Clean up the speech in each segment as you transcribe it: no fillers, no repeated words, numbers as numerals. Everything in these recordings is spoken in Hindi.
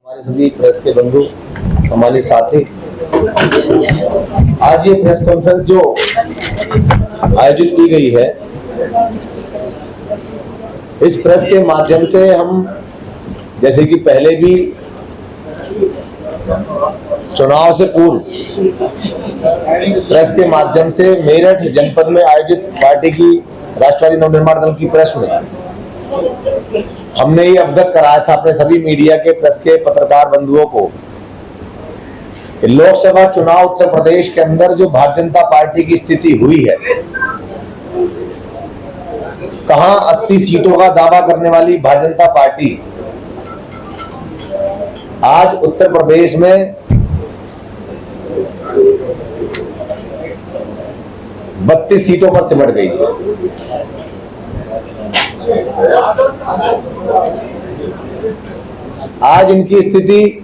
हमारे सभी प्रेस के बंधु, हमारे साथी, आज ये प्रेस कॉन्फ्रेंस जो आयोजित की गई है, इस प्रेस के माध्यम से हम जैसे कि पहले भी चुनाव से पूर्व प्रेस के माध्यम से मेरठ जनपद में आयोजित पार्टी की राष्ट्रवादी नवनिर्माण दल की प्रेस में हमने ये अवगत कराया था अपने सभी मीडिया के प्रेस के पत्रकार बंधुओं को कि लोकसभा चुनाव उत्तर प्रदेश के अंदर जो भारतीय जनता पार्टी की स्थिति हुई है, कहां 80 सीटों का दावा करने वाली भारतीय जनता पार्टी आज उत्तर प्रदेश में 32 सीटों पर सिमट गई है। आज इनकी स्थिति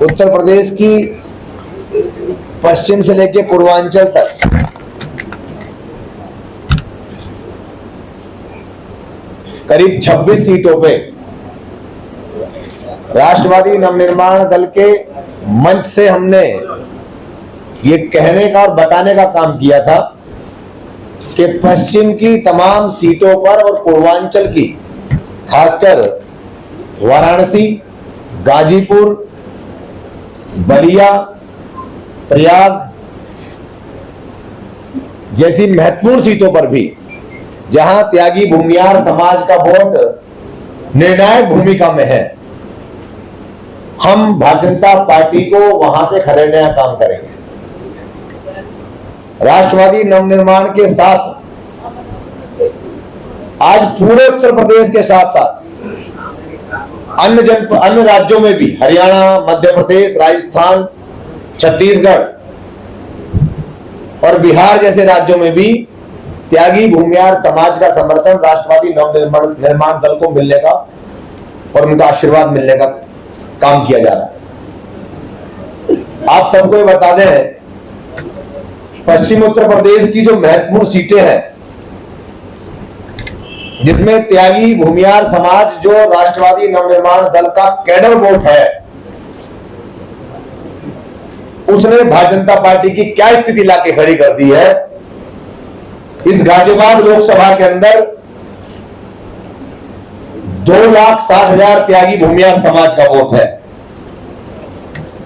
उत्तर प्रदेश की पश्चिम से लेकर पूर्वांचल तक करीब 26 सीटों पे राष्ट्रवादी नवनिर्माण दल के मंच से हमने ये कहने का और बताने का काम किया था कि पश्चिम की तमाम सीटों पर और पूर्वांचल की, खासकर वाराणसी, गाजीपुर, बलिया, प्रयाग जैसी महत्वपूर्ण सीटों पर भी जहां त्यागी भूमियार समाज का वोट निर्णायक भूमिका में है, हम भारतीय जनता पार्टी को वहां से खदेड़ने का काम करेंगे। राष्ट्रवादी नवनिर्माण के साथ आज पूरे उत्तर प्रदेश के साथ साथ अन्य राज्यों में भी, हरियाणा, मध्य प्रदेश, राजस्थान, छत्तीसगढ़ और बिहार जैसे राज्यों में भी त्यागी भूमियार समाज का समर्थन राष्ट्रवादी नवनिर्माण दल को मिलने का और उनका आशीर्वाद मिलने का काम किया जा रहा है। आप सबको ये बता दें, पश्चिम उत्तर प्रदेश की जो महत्वपूर्ण सीटें हैं जिसमें त्यागी भूमियार समाज जो राष्ट्रवादी नवनिर्माण दल का कैडर वोट है, उसने भारतीय जनता पार्टी की क्या स्थिति लाके खड़ी कर दी है। इस गाजियाबाद लोकसभा के अंदर 2,60,000 त्यागी भूमियार समाज का वोट है।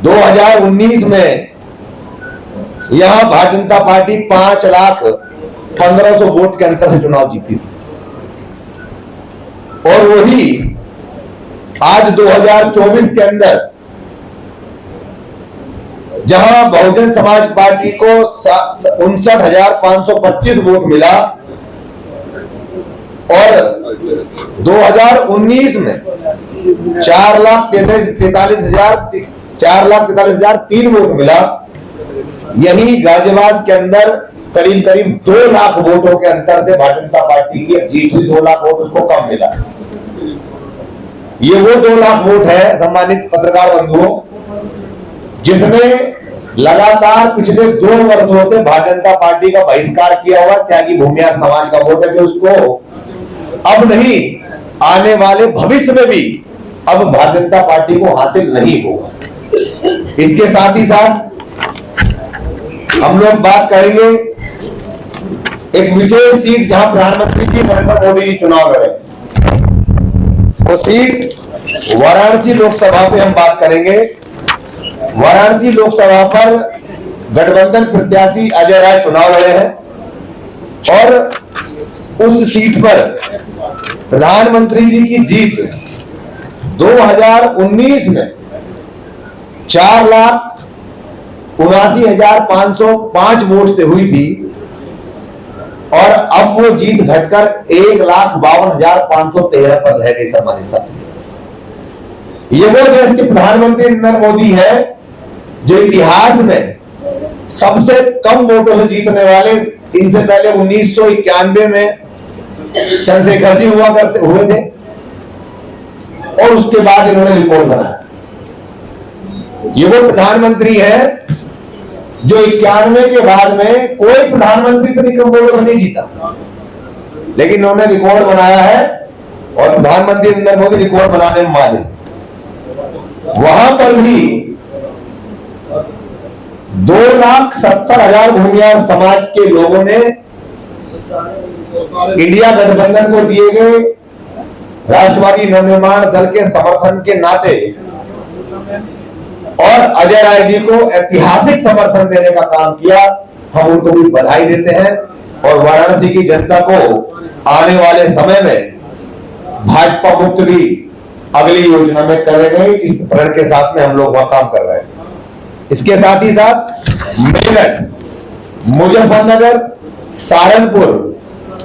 2019 में यहां भारतीय जनता पार्टी 5,15,000 वोट के अंतर से चुनाव जीती थी और वही आज 2024 के अंदर जहां बहुजन समाज पार्टी को 59,525 वोट मिला और 2019 में 4,43,003 वोट मिला, यही गाजियाबाद के अंदर करीब 2 लाख वोटों के अंतर से भारतीय जनता पार्टी की जीत हुई। 2 लाख वोट उसको कम मिला। ये वो 2 लाख वोट है, सम्मानित पत्रकार बंधुओं, जिसने लगातार पिछले 2 वर्षों से भारतीय जनता पार्टी का बहिष्कार किया हुआ त्यागी भूमियार समाज का वोट है, जो उसको अब नहीं, आने वाले भविष्य में भी अब भारतीय जनता पार्टी को हासिल नहीं होगा। इसके साथ ही साथ हम लोग बात करेंगे एक विशेष सीट जहां प्रधानमंत्री जी नरेंद्र मोदी जी चुनाव लड़े, वो सीट वाराणसी लोकसभा पे हम बात करेंगे। वाराणसी लोकसभा पर गठबंधन प्रत्याशी अजय राय चुनाव लड़े हैं और उस सीट पर प्रधानमंत्री जी की जीत 2019 में 4,79,505 वोट से हुई थी और अब वो जीत घटकर 1,52,513 पर रह गई। सम्मानित साथी, ये वो देश के प्रधानमंत्री नरेंद्र मोदी है जो इतिहास में सबसे कम वोटों से जीतने वाले। इनसे पहले 1991 में चंद्रशेखर जी हुए थे और उसके बाद इन्होंने रिकॉर्ड बनाया। ये वो प्रधानमंत्री है जो 91 के बाद में कोई प्रधानमंत्री इतनी कम वोटों से नहीं जीता, लेकिन उन्होंने रिकॉर्ड बनाया है और प्रधानमंत्री नरेंद्र मोदी रिकॉर्ड बनाने में माहिर। वहां पर भी 2,70,000 भूमिहार समाज के लोगों ने इंडिया गठबंधन को दिए गए राष्ट्रवादी नवनिर्माण दल के समर्थन के नाते और अजय राय जी को ऐतिहासिक समर्थन देने का काम किया। हम उनको भी बधाई देते हैं और वाराणसी की जनता को आने वाले समय में भाजपा मुक्त भी अगली योजना में करेंगे। इस प्रण के साथ में हम लोग वहां काम कर रहे हैं। इसके साथ ही साथ मेरठ, मुजफ्फरनगर, सहारनपुर,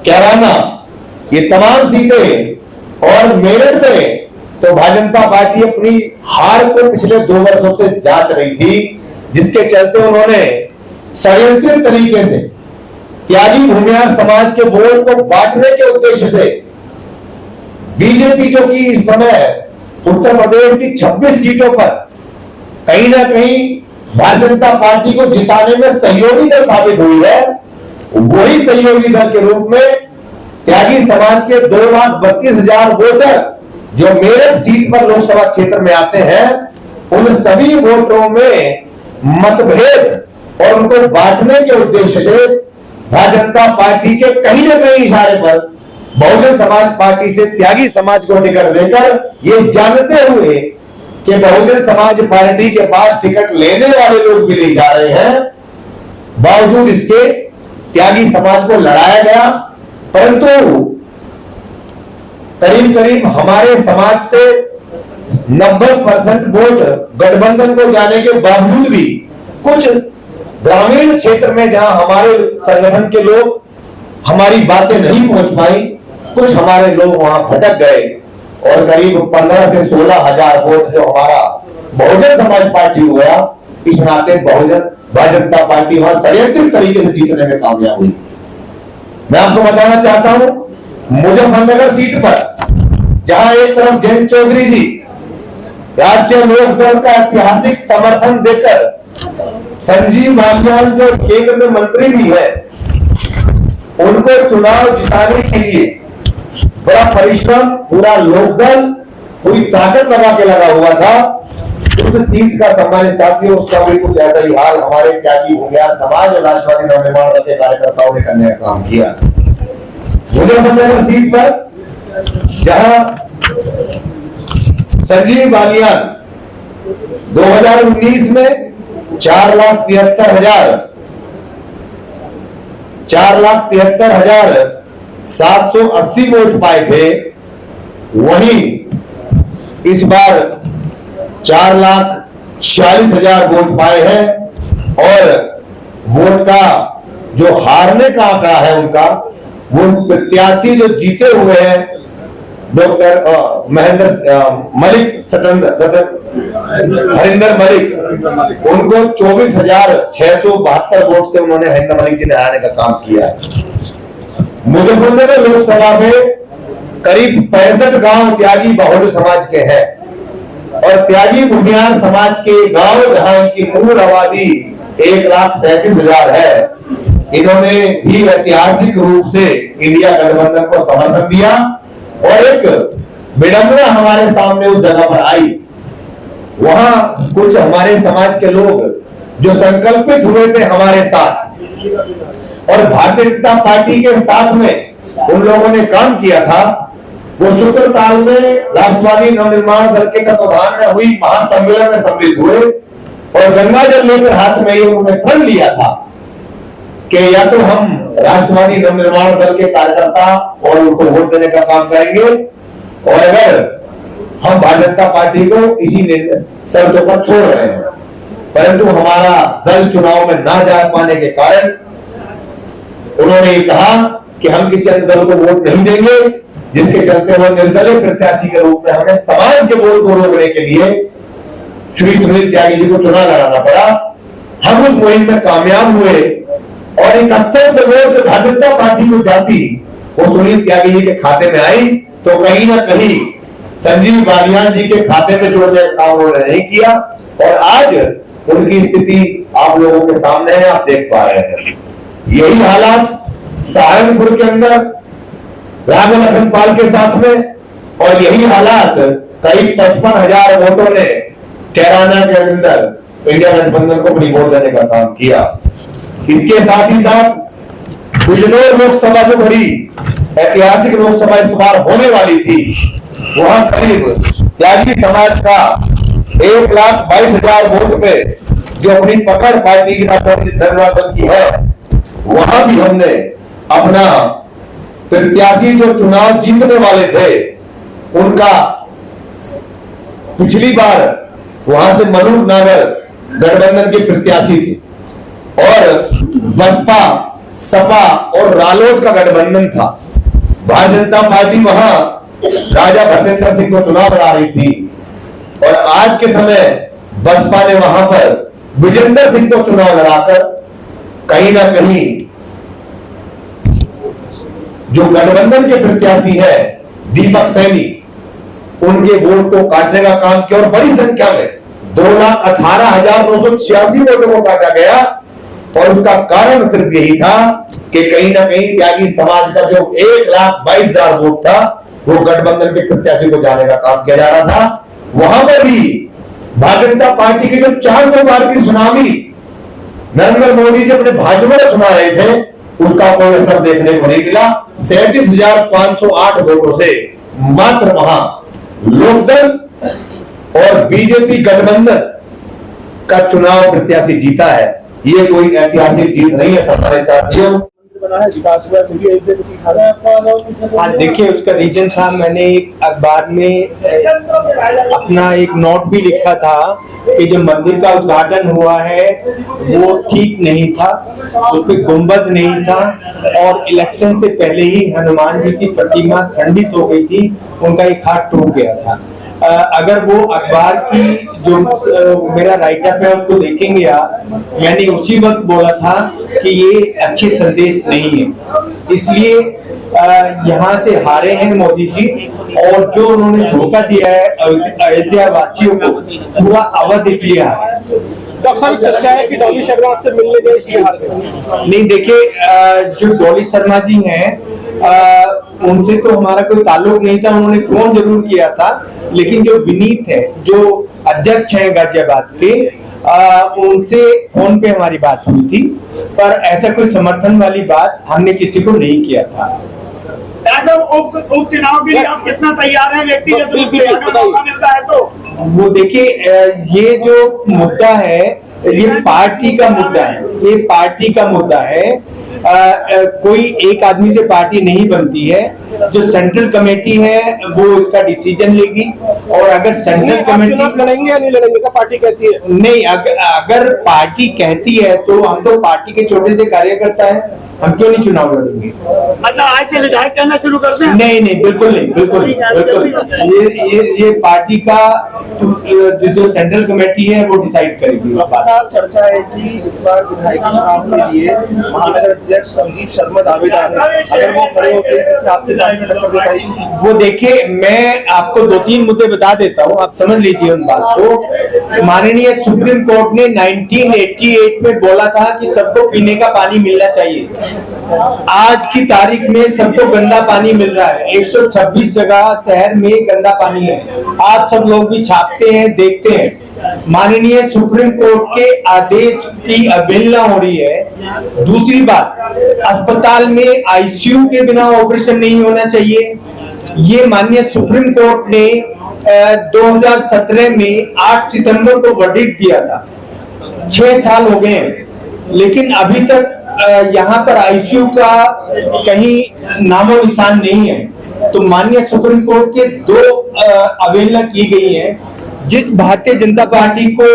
कैराना, ये तमाम सीटें और मेरठ में तो भारतीय जनता पार्टी अपनी हार को पिछले 2 वर्षों से जांच रही थी, जिसके चलते उन्होंने षड्यंत्रित तरीके से त्यागी भूमिहार समाज के वोट को बांटने के उद्देश्य से बीजेपी जो कि इस समय उत्तर प्रदेश की 26 सीटों पर कहीं ना कहीं भारतीय जनता पार्टी को जिताने में सहयोगी दल साबित हुई है, वही सहयोगी दल के रूप में त्यागी समाज के 2,32,000 वोटर जो मेरठ सीट पर लोकसभा क्षेत्र में आते हैं, उन सभी वोटरों में मतभेद और उनको बांटने के उद्देश्य से भारतीय जनता पार्टी के कहीं न कहीं इशारे पर बहुजन समाज पार्टी से त्यागी समाज को टिकट देकर, ये जानते हुए कि बहुजन समाज पार्टी के पास टिकट लेने वाले लोग भी नहीं जा रहे हैं, बावजूद इसके त्यागी समाज को लड़ाया गया। परंतु करीब करीब हमारे समाज से 90% वोट गठबंधन को जाने के बावजूद भी कुछ ग्रामीण क्षेत्र में जहां हमारे संगठन के लोग हमारी बातें नहीं पहुंच पाई, कुछ हमारे लोग वहां भटक गए और करीब 15 से 16,000 वोट जो हमारा बहुजन समाज पार्टी हुआ, इस नाते भारतीय जनता पार्टी वहां षड्यंत्रित तरीके से जीतने में कामयाब हुई। मैं आपको बताना चाहता हूं, मुजफ्फरनगर सीट पर जहां एक तरफ जयंत चौधरी जी राष्ट्रीय लोक दल का ऐतिहासिक समर्थन देकर संजीव बालियान जो केंद्र में मंत्री भी है, उनको चुनाव जिताने के लिए बड़ा परिश्रम पूरा लोकदल पूरी ताकत लगा के लगा हुआ था। उस सीट का सम्मानित साथी, उसका भी कुछ ऐसा ही हाल हमारे त्यागी भूमिहार समाज और राष्ट्रवादी नवनिर्माण दल के कार्यकर्ताओं ने करने का काम किया। मुजफ्फरनगर सीट पर जहां संजीव बालियान 2019 में 4,73,780 वोट पाए थे, वहीं इस बार 4,46,000 वोट पाए हैं और वोट का जो हारने का आंकड़ा है उनका, वो प्रत्याशी जो जीते हुए हैं डॉक्टर महेंद्र मलिक हरिंदर मलिक, उनको 24,672 वोट से उन्होंने हरिंदर मलिक जी ने हराने का काम किया है। मुजफ्फरनगर लोकसभा में करीब 65 गांव त्यागी बहुल समाज के हैं और त्यागी भूमिहार समाज के गांव जहां की मूल आबादी 1,37,000 है, इन्होंने भी ऐतिहासिक रूप से इंडिया गठबंधन को समर्थन दिया और एक विडंबना हमारे सामने उस जगह पर आई। वहां कुछ हमारे समाज के लोग जो संकल्पित हुए थे हमारे साथ और भारतीय जनता पार्टी के साथ में उन लोगों ने काम किया था, वो शुक्रताल में राष्ट्रवादी नवनिर्माण दल के तत्वाधान में हुई महासम्मेलन में सम्मिलित हुए और गंगा जल लेकर हाथ में उन्होंने प्रण लिया था कि या तो हम राष्ट्रवादी नवनिर्माण दल के कार्यकर्ता और उनको वोट देने का काम करेंगे और अगर हम भारतीय जनता पार्टी को इसी शर्तों पर छोड़ रहे हैं, परंतु हमारा दल चुनाव में ना जा पाने के कारण उन्होंने ये कहा कि हम किसी अन्य दल को वोट नहीं देंगे, जिसके चलते वो निर्दलीय प्रत्याशी के रूप में हमें समाज के वोट को रोकने के लिए श्री सुनील त्यागी जी को चुनाव लड़ाना पड़ा। हम उस मुहिम में कामयाब हुए और 71 से वोट जो भारतीय जनता पार्टी को जाती वो सुनील त्यागी जी के खाते में आई, तो कहीं ना कहीं संजीव बालियान जी के खाते में जोड़ने का काम उन्होंने नहीं किया और आज उनकी स्थिति आप लोगों के सामने है, आप देख पा रहे हैं। यही हालात सहारनपुर के अंदर राघव लखनपाल के साथ में और यही हालात करीब 55,000 वोटों ने कैराना के अंदर इंडिया गठबंधन को अपनी वोट देने का काम किया। इसके साथ ही साथ बिजनौर लोकसभा जो बड़ी ऐतिहासिक लोकसभा इस बार होने वाली थी, वहां करीब त्यागी समाज का 1,22,000 वोट पे जो अपनी पकड़ पार्टी की धन्यवाद की है, वहां भी हमने अपना प्रत्याशी जो चुनाव जीतने वाले थे उनका पिछली बार वहां से मनुक नागर गठबंधन के प्रत्याशी थे और बसपा, सपा और रालोद का गठबंधन था। भारतीय जनता पार्टी वहां राजा भरतेंद्र सिंह को चुनाव लड़ा रही थी और आज के समय बसपा ने वहां पर विजेंद्र सिंह को चुनाव लड़ाकर कहीं ना कहीं जो गठबंधन के प्रत्याशी है दीपक सैनी, उनके वोट को काटने का काम किया और बड़ी संख्या में 2,18,986 वोटों को काटा गया। और उसका कारण सिर्फ यही था कि कहीं ना कहीं त्यागी समाज का जो 1,22,000 वोट था वो गठबंधन के प्रत्याशी को जाने का काम किया जा रहा था। वहां पर भी भारतीय जनता पार्टी के जो 400 बार की सुनामी नरेंद्र मोदी जी अपने भाषण में सुना रहे थे, उसका कोई असर देखने को नहीं मिला। 37,508 वोटों से मात्र वहां लोकदल और बीजेपी गठबंधन का चुनाव प्रत्याशी जीता है। ये कोई ऐतिहासिक जीत नहीं है हमारे साथियों। हाँ, देखिए उसका रीजन था, मैंने एक अखबार में अपना एक नोट भी लिखा था कि जो मंदिर का उद्घाटन हुआ है वो ठीक नहीं था, उसमें गुंबद नहीं था और इलेक्शन से पहले ही हनुमान जी की प्रतिमा खंडित हो गई थी, उनका एक हाथ टूट गया था। अगर वो अखबार की जो मेरा राइटअप है उसको देखेंगे आप, मैंने उसी वक्त बोला था कि ये अच्छे संदेश नहीं है, इसलिए यहाँ से हारे हैं मोदी जी और जो उन्होंने धोखा दिया है अयोध्या वासियों को, पूरा अवध इसलिए हारा। डॉक्टर साहब, चर्चा है कि डॉली शर्मा से मिलने गए इसलिए हार गए। नहीं, देखिए जो डॉली शर्मा जी हैं उनसे तो हमारा कोई ताल्लुक नहीं था, उन्होंने फोन जरूर किया था, लेकिन जो विनीत है जो अध्यक्ष हैं गाजियाबाद के, उनसे फोन पे हमारी बात हुई थी, पर ऐसा कोई समर्थन वाली बात हमने किसी को नहीं किया था। उपचुनाव के लिए आप कितना तैयार हैं व्यक्तिगत रूप से अगर मौका मिलता है तो? वो देखिए, ये जो मुद्दा है ये पार्टी का मुद्दा है, ये पार्टी का मुद्दा है। कोई एक आदमी से पार्टी नहीं बनती है, जो सेंट्रल कमेटी है वो इसका डिसीजन लेगी और अगर सेंट्रल कमेटी लड़ेंगे या नहीं लड़ेंगे का पार्टी कहती है? नहीं, अगर पार्टी कहती है तो हम तो पार्टी के छोटे से कार्यकर्ता है, हम क्यों नहीं चुनाव लड़ेंगे? मतलब आज से विधायक करना शुरू कर दें? नहीं नहीं, बिल्कुल नहीं, बिल्कुल ये पार्टी का जो सेंट्रल कमेटी है वो डिसाइड करेगी। चर्चा है कि इस बार विधायक चुनाव के लिए महानगर अध्यक्ष संदीप शर्मा दावेदार है, अगर वो खड़े होते हैं तो आपके वो देखिए, मैं आपको 2-3 मुद्दे बता देता हूँ, आप समझ लीजिए उन बात को। माननीय सुप्रीम कोर्ट ने 1988 में बोला था कि सबको पीने का पानी मिलना चाहिए। आज की तारीख में सबको गंदा पानी मिल रहा है, 126 जगह शहर में गंदा पानी है, आप सब लोग भी छापते हैं, देखते हैं। माननीय सुप्रीम कोर्ट के आदेश की अवहेलना हो रही है। दूसरी बात, अस्पताल में आईसीयू के बिना ऑपरेशन नहीं होना चाहिए, ये माननीय सुप्रीम कोर्ट ने 2017 में 8 सितंबर को वर्डिक्ट दिया था। 6 साल हो गए हैं, लेकिन अभी तक यहाँ पर आईसीयू का कहीं नामो निशान नहीं है। तो माननीय सुप्रीम कोर्ट के 2 अवहेलना की गई है। जिस भारतीय जनता पार्टी को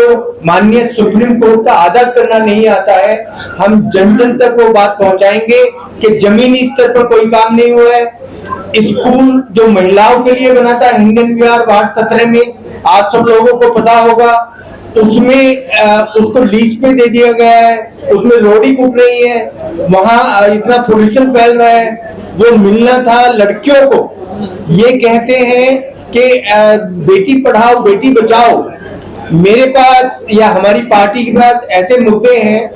माननीय सुप्रीम कोर्ट का आदर करना नहीं आता है, हम जन जन तक वो बात पहुंचाएंगे कि जमीनी स्तर पर कोई काम नहीं हुआ है। स्कूल जो महिलाओं के लिए बना था हिंडन विहार वार्ड 17 में, आप सब लोगों को पता होगा, उसमें उसको लीज पे दे दिया गया है, उसमें रोडी कुट रही है, वहां इतना पोल्यूशन फैल रहा है, वो मिलना था लड़कियों को। ये कहते हैं कि बेटी पढ़ाओ बेटी बचाओ। मेरे पास या हमारी पार्टी के पास ऐसे मुद्दे हैं,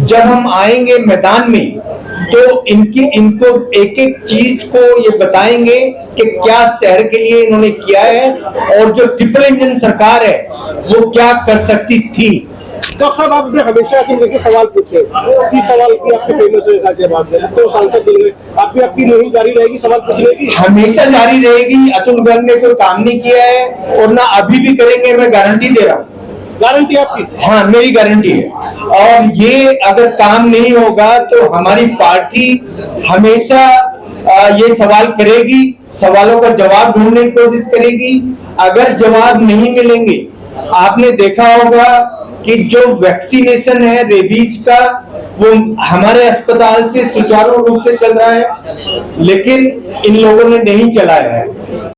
जब हम आएंगे मैदान में तो इनको एक एक चीज को ये बताएंगे कि क्या शहर के लिए इन्होंने किया है और जो ट्रिपल इंजन सरकार है वो क्या कर सकती थी। डॉक्टर साहब, आपने हमेशा देखिए सवाल पूछे, 30 सवाल की आपके फेमस है जवाब देना, तो सांसद बन गए, आपकी मुहिम जारी रहेगी सवाल पूछने की? हमेशा जारी रहेगी। अतुल गर्ग ने कोई काम नहीं किया है और ना अभी भी करेंगे, मैं गारंटी दे रहा हूँ। गारंटी आपकी? हाँ, मेरी गारंटी है। और ये अगर काम नहीं होगा तो हमारी पार्टी हमेशा ये सवाल करेगी, सवालों का जवाब ढूंढने की कोशिश करेगी। अगर जवाब नहीं मिलेंगे, आपने देखा होगा कि जो वैक्सीनेशन है रेबीज का वो हमारे अस्पताल से सुचारू रूप से चल रहा है, लेकिन इन लोगों ने नहीं चलाया है।